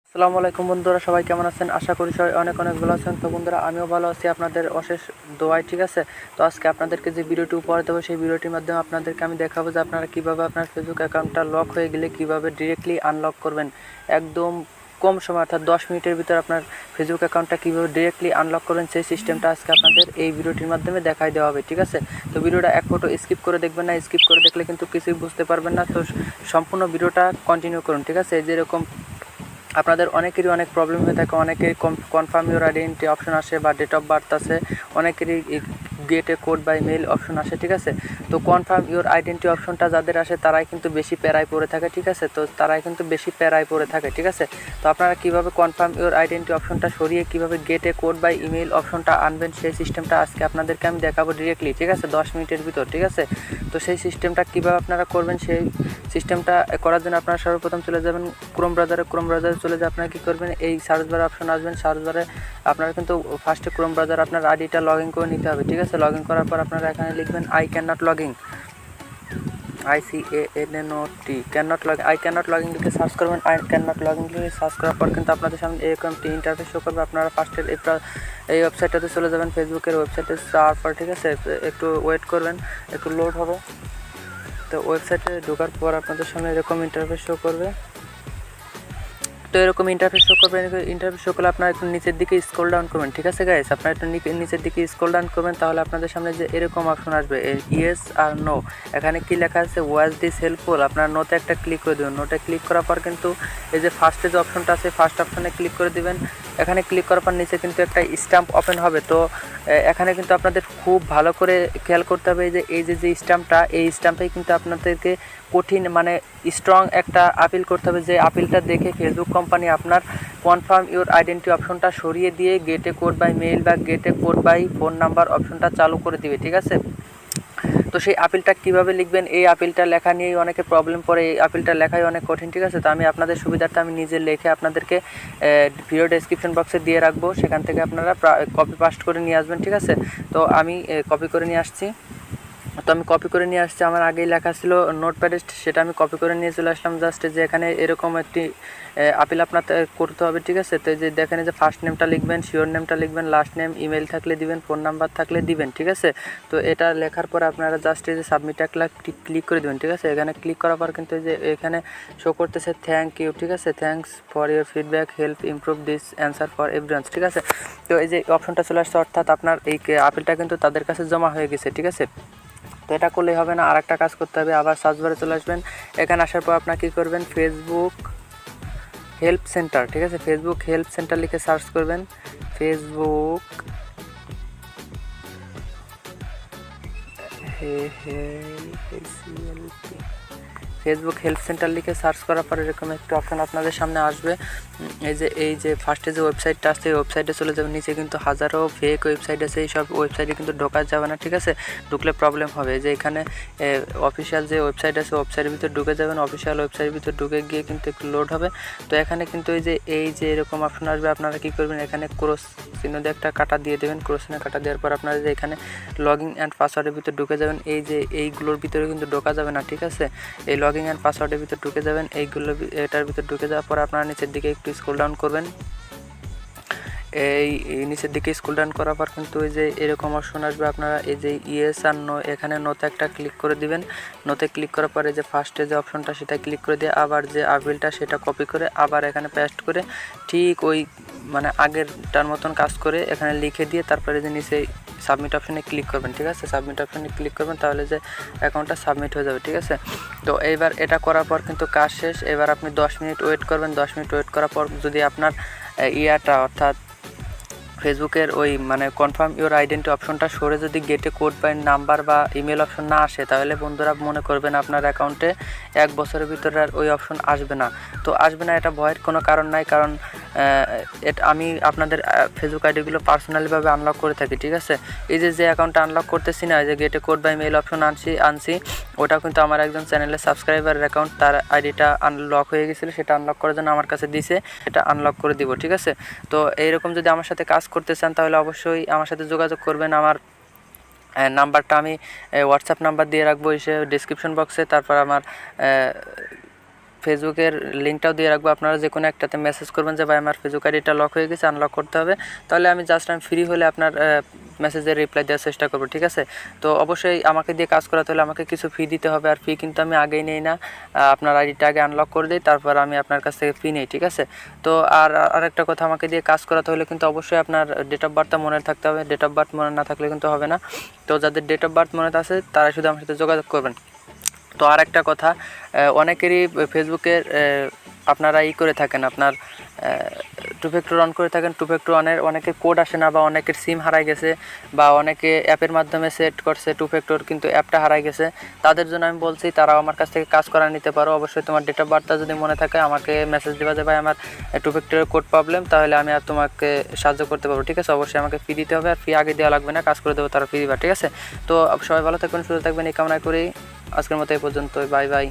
আসসালামু আলাইকুম বন্ধুরা, সবাই কেমন আছেন? আশা করি সবাই অনেক ভালো আছেন। তো বন্ধুরা, আমিও ভালো আছি আপনাদের অশেষ দোয়ায়, ঠিক আছে। তো আজকে আপনাদেরকে যে ভিডিওটি উপহার দেবো, সেই ভিডিওটির মাধ্যমে আপনাদেরকে আমি দেখাবো যে আপনারা কীভাবে আপনার ফেসবুক অ্যাকাউন্টটা লক হয়ে গেলে কীভাবে ডিরেক্টলি আনলক করবেন। একদম কম সময়, অর্থাৎ 10 মিনিটের ভিতর আপনার ফেসবুক অ্যাকাউন্টটা কীভাবে ডিরেক্টলি আনলক করবেন, সেই সিস্টেমটা আজকে আপনাদের এই ভিডিওটির মাধ্যমে দেখাই দেওয়া হবে, ঠিক আছে। তো ভিডিওটা এক ফটো স্কিপ করে দেখবেন না, স্কিপ করে দেখলে কিন্তু কিছুই বুঝতে পারবেন না। তো সম্পূর্ণ ভিডিওটা কন্টিনিউ করুন, ঠিক আছে। যেরকম আপনাদের অনেকেরই অনেক প্রবলেম হয়ে থাকে, অনেকেরই কনফার্ম ইউর আইডেন্টি অপশন আসে বা ডেট অফ বার্থ আছে, অনেকেরই get a code by mail option আসে, ঠিক আছে। তো কনফার্ম ইউর আইডেন্টি অপশনটা যাদের আসে তারাই কিন্তু বেশি প্যারায় পড়ে থাকে, ঠিক আছে। তো তারাই কিন্তু বেশি প্যারায় পড়ে থাকে, ঠিক আছে। তো আপনারা কীভাবে কনফার্ম ইউর আইডেন্টি অপশনটা সরিয়ে কীভাবে get a code by email অপশনটা আনবেন, সেই সিস্টেমটা আজকে আপনাদেরকে আমি দেখাবো ডিরেক্টলি, ঠিক আছে, 10 মিনিটের ভিতর, ঠিক আছে। তো সেই সিস্টেমটা কীভাবে আপনারা করবেন, সেই সিস্টেমটা করার জন্য আপনারা সর্বপ্রথম চলে যাবেন ক্রোম ব্রাউজারে চলে যে আপনারা কী করবেন, এই সার্চ বার অপশন আসবেন। সার্চ বারে আপনারা কিন্তু ফার্স্টে ক্রোম ব্রাউজার আপনার আইডিটা লগ ইন করে নিতে হবে, ঠিক আছে। লগ ইন করার পর আপনারা এখানে লিখবেন I can not log in, ICANNOT I can not log in লিখে সার্চ করবেন। I can not log in লিখে সার্চ করার পর কিন্তু আপনাদের সামনে এরকম একটি ইন্টারফেস শো করবে। আপনারা ফার্স্টের এই ওয়েবসাইটটাতে চলে যাবেন, ফেসবুকের ওয়েবসাইটে যাওয়ার পর, ঠিক আছে, একটু ওয়েট করবেন, একটু লোড হবে। তো ওয়েবসাইটে ঢোকার পর আপনাদের সামনে এরকম ইন্টারফেস শো করবে। তো এরকম ইন্টারফেস শো করবেন। ইন্টারফেস শো করলে আপনারা একটু নিচের দিকে স্ক্রল ডাউন করবেন, ঠিক আছে গাইস। আপনারা একটু নিচের দিকে স্ক্রল ডাউন করবেন, তাহলে আপনাদের সামনে যে এরকম অপশন আসবে ইয়েস আর নো, এখানে কি লেখা আছে ওয়াজ দিস হেল্পফুল, আপনারা নোতে একটা ক্লিক করে দেবেন। নোটে ক্লিক করার পর কিন্তু এই যে ফার্স্টে যে অপশনটা আছে, ফার্স্ট অপশনে ক্লিক করে দিবেন। এখানে ক্লিক করার পর নিচে কিন্তু একটা স্ট্যাম্প ওপেন হবে। তো এখানে কিন্তু আপনাদের খুব ভালো করে খেয়াল করতে হবে যে এই যে স্ট্যাম্পটা, এই স্ট্যাম্পেই কিন্তু আপনাদেরকে কঠিন মানে স্ট্রং একটা আপিল করতে হবে, যে আপিলটা দেখে ফেসবুক কোম্পানি আপনার কনফার্ম ইউর আইডেন্টি অপশনটা সরিয়ে দিয়ে get a code by mail বা get a code by phone number অপশনটা চালু করে দিবে, ঠিক আছে। তো সেই আপিলটা কীভাবে লিখবেন, এই আপিলটা লেখা নিয়েই অনেকে প্রবলেম পড়ে, এই আপিলটা লেখাই অনেক কঠিন, ঠিক আছে। তো আমি আপনাদের সুবিধার্থে আমি নিজে লিখে আপনাদেরকে ভিডিও ডেসক্রিপশন বক্সে দিয়ে রাখবো, সেখান থেকে আপনারা কপি পাস্ট করে নিয়ে আসবেন, ঠিক আছে। তো আমি কপি করে নিয়ে আসছি। আমার আগেই লেখা ছিল নোটপ্যাডে, সেটা আমি কপি করে নিয়ে চলে আসলাম। জাস্ট যে এখানে এরকম একটি আপিল আপনার করতে হবে, ঠিক আছে। তো যে দেখেন যে ফার্স্ট নেমটা লিখবেন, শিওর নেমটা লিখবেন, লাস্ট নেম, ইমেল থাকলে দিবেন, ফোন নাম্বার থাকলে দিবেন, ঠিক আছে। তো এটা লেখার পর আপনারা জাস্ট এই যে সাবমিট ক্লিক করে দেবেন, ঠিক আছে। এখানে ক্লিক করার পর কিন্তু যে এখানে শো করতেছে থ্যাংক ইউ, ঠিক আছে, thanks for your feedback, help improve this answer for everyone, ঠিক আছে। তো এই যে অপশনটা চলে আসছে, অর্থাৎ আপনার এই আপিলটা কিন্তু তাদের কাছে জমা হয়ে গেছে, ঠিক আছে। তো এটা করলেই হবে না, আর একটা কাজ করতে হবে। আবার সার্চ বারে চলে আসবেন। এখানে আসার পর আপনার কী করবেন, ফেসবুক হেল্প সেন্টার, ঠিক আছে, ফেসবুক হেল্প সেন্টার লিখে সার্চ করবেন। ফেসবুক হেল্প সেন্টার লিখে সার্চ করার পর এরকম একটা অপশন আপনাদের সামনে আসবে। এই যে ফার্স্টে যে ওয়েবসাইটটা আসছে, এই ওয়েবসাইটে চলে যাবে। নিচে কিন্তু হাজারো ফেক ওয়েবসাইট আছে, এই সব ওয়েবসাইটে কিন্তু ঢোকা যাবে না, ঠিক আছে। ঢুকলে প্রবলেম হবে। যে এখানে অফিসিয়াল যে ওয়েবসাইট আছে, ওয়েবসাইটের ভিতরে ঢুকে যাবেন। অফিসিয়াল ওয়েবসাইটের ভিতরে ঢুকে গিয়ে কিন্তু একটু লোড হবে। তো এখানে কিন্তু এই যে এরকম অপশন আসবে, আপনারা কী করবেন, এখানে ক্রস চিহ্ন দিয়ে একটা কাটা দিয়ে দেবেন। ক্রস চিহ্ন কাটা দেওয়ার পর আপনারা যে এখানে লগইন অ্যান্ড পাসওয়ার্ডের ভিতরে ঢুকে যাবেন। এই যে এইগুলোর ভিতরে কিন্তু ঢোকা যাবে না, ঠিক আছে। এই লগইন অ্যান্ড পাসওয়ার্ডের ভিতরে ঢুকে যাবেন। এটার ভিতরে ঢুকে যাওয়ার পর আপনারা নিচের দিকে একটু স্ক্রল ডাউন করবেন। এই নিচের দিকে স্ক্রল ডাউন করার পর কিন্তু এই যে এরকম অপশন আসবে, আপনারা এই যে ইয়েস আর নো, এখানে নোতে একটা ক্লিক করে দিবেন। নোতে ক্লিক করার পরে যে ফার্স্টে যে অপশনটা সেটা ক্লিক করে দিয়ে আবার যে আপিলটা সেটা কপি করে আবার এখানে পেস্ট করে ঠিক ওই মানে আগেরটার মতন কাজ করে এখানে লিখে দিয়ে তারপরে যে নিচে সাবমিট অপশনে ক্লিক করবেন, ঠিক আছে। সাবমিট অপশনে ক্লিক করবেন, তাহলে যে অ্যাকাউন্টটা সাবমিট হয়ে যাবে, ঠিক আছে। তো এইবার এটা করার পর কিন্তু কাজ শেষ। এবার আপনি 10 মিনিট ওয়েট করবেন। 10 মিনিট ওয়েট করার পর যদি আপনার অর্থাৎ ফেসবুকের ওই মানে কনফার্ম ইউর আইডেন্টি অপশনটা সরে যদি গেটে কোড বাই নাম্বার বা ইমেল অপশন না আসে, তাহলে বন্ধুরা মনে করবেন আপনার অ্যাকাউন্টে 1 বছরের ভিতরে আর ওই অপশন আসবে না। তো আসবে না, এটা ভয়ের কোনো কারণ নাই, কারণ আমি আপনাদের ফেসবুক আইডিগুলো পার্সোনালিভাবে আনলক করে থাকি, ঠিক আছে। এই যে অ্যাকাউন্টটা আনলক করতেছি না, যে গেটে কোড বাই মেল অপশন আনছি, ওটাও কিন্তু আমার একজন চ্যানেলের সাবস্ক্রাইবারের অ্যাকাউন্ট, তার আইডিটা আনলক হয়ে গেছিলো, সেটা আনলক করার জন্য আমার কাছে দিছে, এটা আনলক করে দিব, ঠিক আছে। তো এইরকম যদি আমার সাথে কাজ করতে চান তাহলে অবশ্যই আমার সাথে যোগাযোগ করবেন। আমার নাম্বারটা আমি হোয়াটসঅ্যাপ নাম্বার দিয়ে রাখবো এসে ডিসক্রিপশন বক্সে। তারপর আমার ফেসবুকের লিঙ্কটাও দিয়ে রাখবো, আপনারা যে কোনো একটাতে মেসেজ করবেন যে ভাই আমার ফেসবুক আইডিটা লক হয়ে গেছে, আনলক করতে হবে। তাহলে আমি ফ্রি হলে আপনার মেসেজের রিপ্লাই দেওয়ার চেষ্টা করবো, ঠিক আছে। তো অবশ্যই আমাকে দিয়ে কাজ করাতে হলে আমাকে কিছু ফি দিতে হবে, আর ফি কিন্তু আমি আগেই নেই না, আপনার আইডিটা আগে আনলক করে দিই, তারপর আমি আপনার কাছ থেকে ফি নেই, ঠিক আছে। তো আরেকটা কথা, আমাকে দিয়ে কাজ করাতে হলে কিন্তু অবশ্যই আপনার ডেট অফ বার্থটা মনে থাকতে হবে, ডেট অফ বার্থ মনে না থাকলে কিন্তু হবে না। তো যাদের ডেট অফ বার্থ মনে আছে তারা শুধু আমার সাথে যোগাযোগ করবেন। তো আর একটা কথা, অনেকেরই ফেসবুকের আপনারা করে থাকেন, আপনার টু ফ্যাক্টর অন করে থাকেন, টু ফ্যাক্টর অনের অনেকের কোড আসে না, বা অনেকের সিম হারাই গেছে, বা অনেকে অ্যাপের মাধ্যমে সেট করছে টু ফ্যাক্টর কিন্তু অ্যাপটা হারাই গেছে। তাদের জন্য আমি বলছি তারাও আমার কাছ থেকে কাজ করা নিতে পারো। অবশ্যই তোমার ডেট অফ বার্থটা যদি মনে থাকে আমাকে মেসেজ দেওয়া যায়, ভাই আমার টু ফ্যাক্টরের কোড প্রবলেম, তাহলে আমি আর তোমাকে সাহায্য করতে পারবো, ঠিক আছে। অবশ্যই আমাকে ফি দিতে হবে, আর ফি আগে দেওয়া লাগবে না, কাজ করে দেবো তারা ফি দিবা, ঠিক আছে। তো সবাই ভালো থাকবেন, সুস্থ থাকবেন, এই কামনা করি। আজকের মতো এই পর্যন্তই, বাই বাই।